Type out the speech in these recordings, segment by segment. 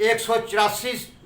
184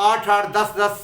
8-8, 10-10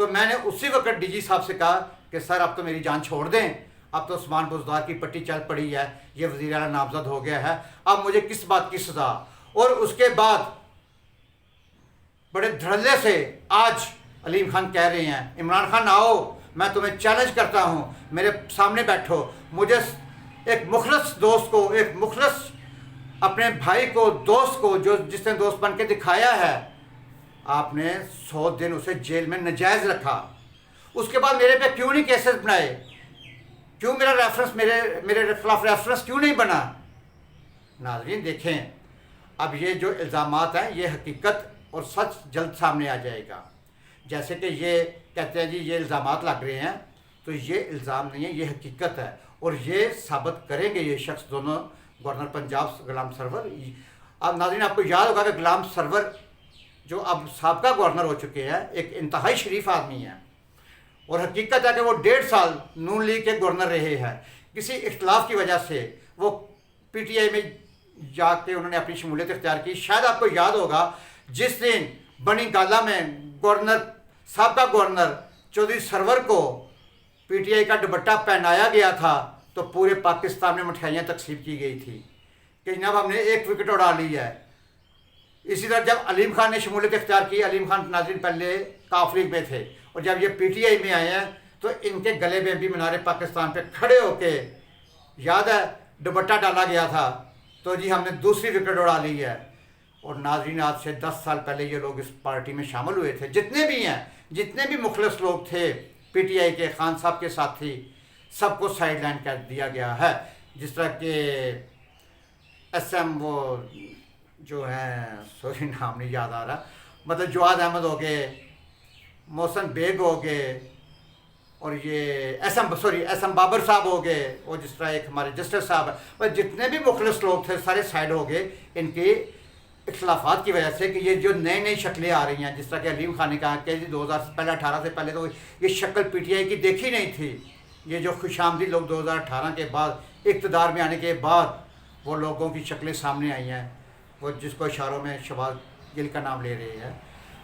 تو میں نے اسی وقت ڈی جی صاحب سے کہا کہ سر اب تو میری جان چھوڑ دیں، اب تو عثمان بزدار کی پٹی چل پڑی ہے، یہ وزیر اعلیٰ نامزد ہو گیا ہے، اب مجھے کس بات کی سزا۔ اور اس کے بعد بڑے دھڑلے سے آج علیم خان کہہ رہے ہیں عمران خان آؤ، میں تمہیں چیلنج کرتا ہوں، میرے سامنے بیٹھو، مجھے ایک مخلص دوست کو، ایک مخلص اپنے بھائی کو، دوست کو، جو جس نے دوست بن کے دکھایا ہے، آپ نے 100 دن اسے جیل میں ناجائز رکھا۔ اس کے بعد میرے پہ کیوں نہیں کیسز بنائے؟ کیوں میرا ریفرنس میرے خلاف ریفرنس کیوں نہیں بنا؟ ناظرین دیکھیں، اب یہ جو الزامات ہیں یہ حقیقت اور سچ جلد سامنے آ جائے گا۔ جیسے کہ یہ کہتے ہیں جی یہ الزامات لگ رہے ہیں، تو یہ الزام نہیں ہے، یہ حقیقت ہے، اور یہ ثابت کریں گے یہ شخص دونوں، گورنر پنجاب غلام سرور۔ اب ناظرین آپ کو یاد ہوگا کہ غلام سرور جو اب سابقہ گورنر ہو چکے ہیں، ایک انتہائی شریف آدمی ہے، اور حقیقت ہے کہ وہ 1.5 سال نون لیگ کے گورنر رہے ہیں۔ کسی اختلاف کی وجہ سے وہ پی ٹی آئی میں جا کے انہوں نے اپنی شمولیت اختیار کی۔ شاید آپ کو یاد ہوگا جس دن بنی گالہ میں سابقہ گورنر چودھری سرور کو پی ٹی آئی کا دوپٹہ پہنایا گیا تھا تو پورے پاکستان میں مٹھائیاں تقسیم کی گئی تھی کہ جناب ہم نے 1 وکٹ اڑا لی ہے۔ اسی طرح جب علیم خان نے شمولیت اختیار کی، علیم خان ناظرین پہلے کاف لیگ میں تھے، اور جب یہ پی ٹی آئی میں آئے ہیں تو ان کے گلے میں بھی مینار پاکستان پہ کھڑے ہو کے یاد ہے دوپٹہ ڈالا گیا تھا، تو جی ہم نے 2ری وکٹ اڑا لی ہے۔ اور ناظرین آج سے 10 سال پہلے یہ لوگ اس پارٹی میں شامل ہوئے تھے، جتنے بھی ہیں، جتنے بھی مخلص لوگ تھے پی ٹی آئی کے، خان صاحب کے ساتھی، سب کو سائیڈ لائن کر دیا گیا ہے۔ جس طرح کہ ایس ایم وہ جو ہیں، سوری نام نہیں یاد آ رہا، مطلب جواد احمد ہو گئے، محسن بیگ ہو گئے، اور یہ ایس ایم بابر صاحب ہو گئے، اور جس طرح ایک ہمارے جسٹس صاحب ہیں، بس جتنے بھی مخلص لوگ تھے سارے سائڈ ہو گئے ان کے اختلافات کی وجہ سے، کہ یہ جو نئی شکلیں آ رہی ہیں، جس طرح کہ علیم خان نے کہا کہ 2000 سے پہلے 18 سے پہلے تو یہ شکل پی ٹی آئی کی دیکھی نہیں تھی۔ یہ جو خوش آمدید لوگ 2018 کے بعد اقتدار میں آنے کے بعد وہ لوگوں کی شکلیں سامنے آئی ہیں، وہ جس کو اشاروں میں شہباز گل کا نام لے رہے ہیں۔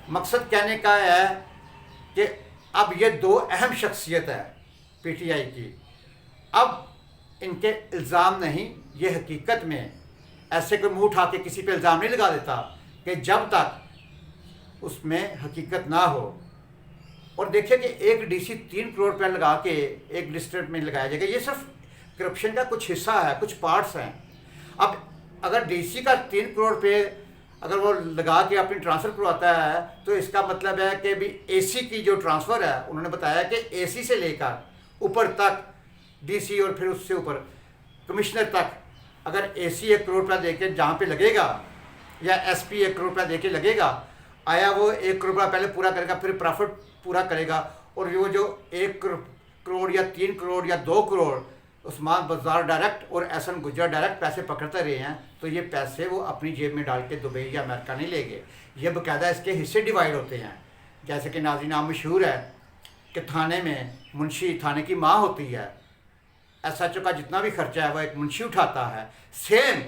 مقصد کہنے کا ہے کہ اب یہ 2 اہم شخصیت ہے پی ٹی آئی کی، اب ان کے الزام نہیں، یہ حقیقت میں ایسے کوئی منہ اٹھا کے کسی پہ الزام نہیں لگا دیتا کہ جب تک اس میں حقیقت نہ ہو۔ اور دیکھیں کہ ایک ڈی سی 3 کروڑ روپیہ لگا کے ایک ڈسٹرکٹ میں لگایا جائے گا، یہ صرف کرپشن کا کچھ حصہ ہے، کچھ پارٹس ہیں۔ اب اگر ڈی سی کا 3 کروڑ روپے اگر وہ لگا کے اپنی ٹرانسفر کرواتا ہے تو اس کا مطلب ہے کہ بھی اے سی کی جو ٹرانسفر ہے، انہوں نے بتایا کہ اے سی سے لے کر اوپر تک ڈی سی اور پھر اس سے اوپر کمشنر تک، اگر اے سی 1 کروڑ روپیہ دے کے جہاں پہ لگے گا، یا ایس پی 1 کروڑ روپیہ دے کے لگے گا، آیا وہ 1 کروڑ روپیہ پہلے پورا کرے گا، پھر پرافٹ پورا کرے گا، اور وہ جو 1 کروڑ یا 3 کروڑ یا 2 کروڑ عثمان بزدار ڈائریکٹ اور احسن گجرا ڈائریکٹ پیسے پکڑتے رہے ہیں، تو یہ پیسے وہ اپنی جیب میں ڈال کے دبئی یا امریکہ نہیں لے گئے، یہ باقاعدہ اس کے حصے ڈیوائیڈ ہوتے ہیں۔ جیسے کہ ناظرین عام مشہور ہے کہ تھانے میں منشی، تھانے کی ماں ہوتی ہے، ایس ایچ او کا جتنا بھی خرچہ ہے وہ ایک منشی اٹھاتا ہے۔ سیم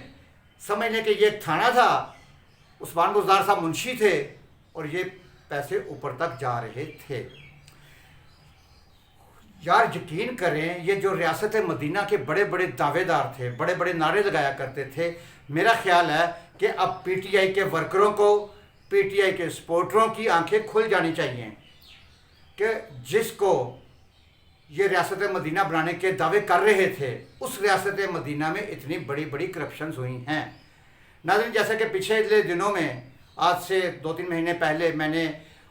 سمجھ لیں کہ یہ ایک تھانہ تھا، عثمان بزدار صاحب منشی تھے، اور یہ پیسے اوپر تک جا رہے تھے۔ یار یقین کریں، یہ جو ریاست مدینہ کے بڑے بڑے دعوے دار تھے، بڑے بڑے نعرے لگایا کرتے تھے، میرا خیال ہے کہ اب پی ٹی آئی کے ورکروں کو، پی ٹی آئی کے سپورٹروں کی آنکھیں کھل جانی چاہیے کہ جس کو یہ ریاست مدینہ بنانے کے دعوے کر رہے تھے، اس ریاست مدینہ میں اتنی بڑی بڑی کرپشنز ہوئی ہیں۔ ناظرین جیسا کہ پچھلے دنوں میں، آج سے 2-3 مہینے پہلے میں نے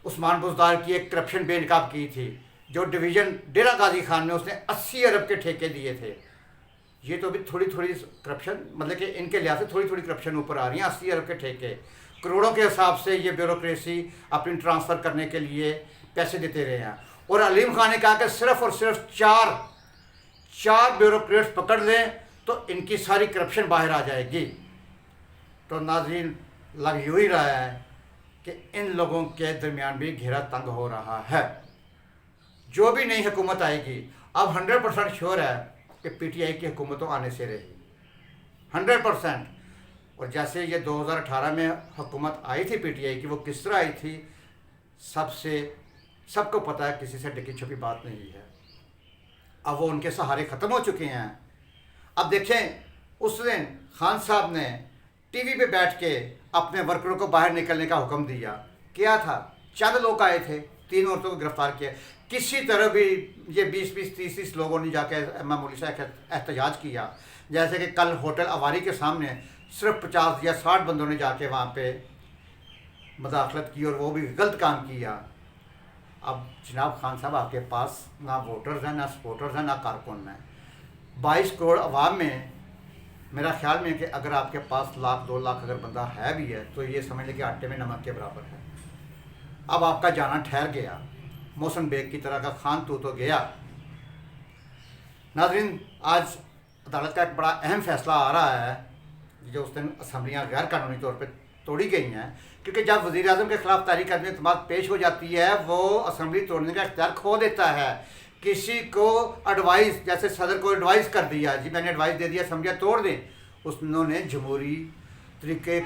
عثمان بزدار کی ایک کرپشن بے نقاب کی تھی، جو ڈویژن ڈیرہ غازی خان میں اس نے 80 ارب کے ٹھیکے دیے تھے۔ یہ تو بھی تھوڑی تھوڑی کرپشن، مطلب کہ ان کے لحاظ سے تھوڑی تھوڑی کرپشن اوپر آ رہی ہیں۔ 80 ارب کے ٹھیکے، کروڑوں کے حساب سے یہ بیوروکریسی اپنی ٹرانسفر کرنے کے لیے پیسے دیتے رہے ہیں۔ اور علیم خان نے کہا کہ صرف اور صرف 4 بیوروکریٹس پکڑ لیں تو ان کی ساری کرپشن باہر آ جائے گی۔ تو ناظرین لگ یوں ہی رہا ہے کہ ان لوگوں کے درمیان بھی گھیرا تنگ ہو رہا ہے۔ جو بھی نئی حکومت آئے گی، اب 100% شیور ہے کہ پی ٹی آئی کی حکومتوں آنے سے رہی، 100%۔ اور جیسے یہ 2018 میں حکومت آئی تھی پی ٹی آئی کی، وہ کس طرح آئی تھی؟ سب سے سب کو پتہ ہے کسی سے ڈکی چھپی بات نہیں ہے. اب وہ ان کے سہارے ختم ہو چکے ہیں. اب دیکھیں اس دن خان صاحب نے ٹی وی پہ بیٹھ کے اپنے ورکروں کو باہر نکلنے کا حکم دیا. کیا تھا؟ چند لوگ آئے تھے, 3 عورتوں کو گرفتار کیا. کسی طرح بھی یہ 20 30 لوگوں نے جا کے امام مولوی صاحب کا احتجاج کیا. جیسے کہ کل ہوٹل اواری کے سامنے صرف 50 یا 60 بندوں نے جا کے وہاں پہ مداخلت کی اور وہ بھی غلط کام کیا. اب جناب خان صاحب آپ کے پاس نہ ووٹرز ہیں, نہ سپورٹرز ہیں, نہ کارکن ہیں. 22 کروڑ عوام میں میرا خیال میں ہے کہ اگر آپ کے پاس 1 2 لاکھ اگر بندہ ہے بھی ہے تو یہ سمجھ لیں کہ آٹے میں نمک کے برابر ہے. اب آپ کا جانا ٹھہر گیا. محسن بیگ کی طرح کا خان تو گیا. ناظرین, آج عدالت کا ایک بڑا اہم فیصلہ آ رہا ہے جو اس دن اسمبلیاں غیر قانونی طور پہ توڑی گئی ہیں, کیونکہ جب وزیر اعظم کے خلاف تحریک عدم اعتماد پیش ہو جاتی ہے وہ اسمبلی توڑنے کا اختیار کھو دیتا ہے. کسی کو ایڈوائز, جیسے صدر کو ایڈوائز کر دیا, جی میں نے ایڈوائز دے دیا اسمبلیاں توڑ دیں, انہوں نے جمہوری طریقے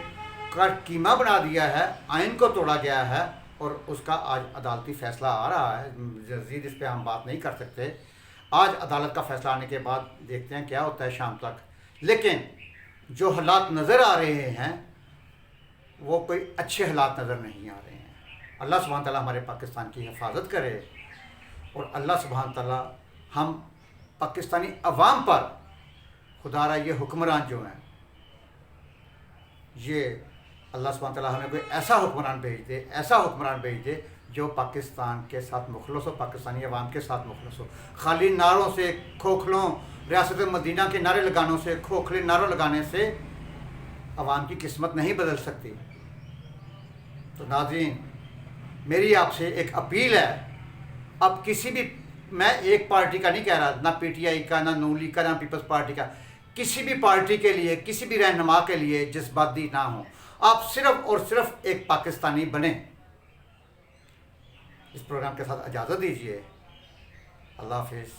کا کیما بنا دیا ہے, آئین کو توڑا گیا ہے اور اس کا آج عدالتی فیصلہ آ رہا ہے. مزید اس پہ ہم بات نہیں کر سکتے. آج عدالت کا فیصلہ آنے کے بعد دیکھتے ہیں کیا ہوتا ہے شام تک. لیکن جو حالات نظر آ رہے ہیں وہ کوئی اچھے حالات نظر نہیں آ رہے ہیں. اللہ سبحانہ تعالیٰ ہمارے پاکستان کی حفاظت کرے اور اللہ سبحانہ تعالیٰ ہم پاکستانی عوام پر خدا را یہ حکمران جو ہیں, یہ اللہ سبحانہ تعالیٰ ہمیں کوئی ایسا حکمران بھیج دے جو پاکستان کے ساتھ مخلص ہو, پاکستانی عوام کے ساتھ مخلص ہو. خالی نعروں سے, کھوکھلوں, ریاست مدینہ کے نعرے لگانوں سے, کھوکھلے نعروں لگانے سے عوام کی قسمت نہیں بدل سکتی. تو ناظرین, میری آپ سے ایک اپیل ہے. اب کسی بھی, میں ایک پارٹی کا نہیں کہہ رہا, نہ پی ٹی آئی کا, نہ نون لیگ کا, نہ پیپلز پارٹی کا, کسی بھی پارٹی کے لیے, کسی بھی رہنما کے لیے جذباتی نہ ہوں. آپ صرف اور صرف ایک پاکستانی بنیں. اس پروگرام کے ساتھ اجازت دیجیے. اللہ حافظ.